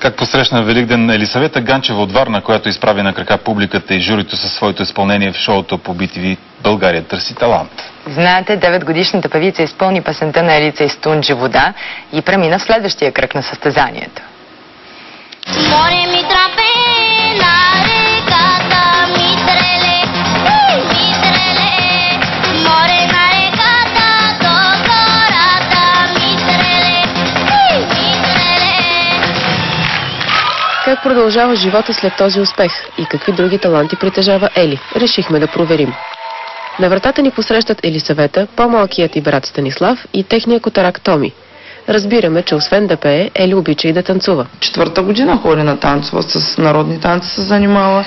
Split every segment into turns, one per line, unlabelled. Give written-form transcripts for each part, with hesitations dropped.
Как посрещна Великден Елисавета Ганчева от Варна, която изправи на крака публиката и журито със своето изпълнение в шоуто по BTV "България търси талант"?
Знаете, 9-годишната певица изпълни песента на Елица и Стунджи "Вода" и премина в следващия кръг на състезанието.
Море ми трапе на реката, ми треле, море на реката, до гората, ми треле.
Как продължава живота след този успех и какви други таланти притежава Ели? Решихме да проверим. На вратата ни посрещат Елисавета, по-малкият и брат Станислав и техния котарак Томи. Разбираме, че освен да пее, Ели обича и да танцува.
4-та година ходи на танцува, с народни танци се занимава.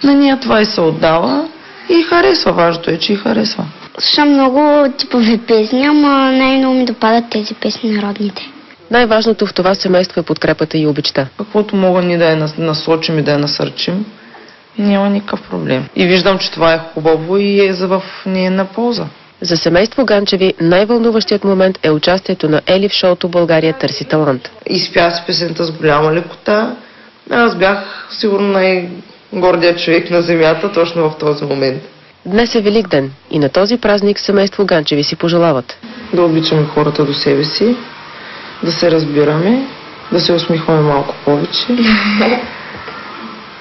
На нея това и се отдава и харесва. Важното е, че и харесва.
Слушам много типови песни, ама най-много ми допадат тези песни народните.
Най-важното в това семейство е подкрепата и обичта.
Каквото мога ни да я насочим и да я насърчим, няма никакъв проблем. И виждам, че това е хубаво и е в нейна полза.
За семейство Ганчеви най-вълнуващият момент е участието на Ели в шоуто "България търси талант".
Изпя си песента с голяма лекота. Аз бях сигурно най-гордият човек на земята точно в този момент.
Днес е Великден и на този празник семейство Ганчеви си пожелават
да обичаме хората до себе си, да се разбираме, да се усмихваме малко повече.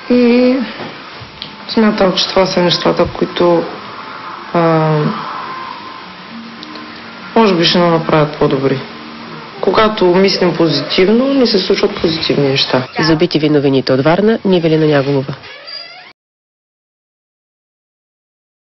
И смятам, че това са нещата, които може би ще направят по-добри. Когато мислим позитивно, ни се случват позитивни неща.
За BTV новините от Варна, Нивелина Няголова.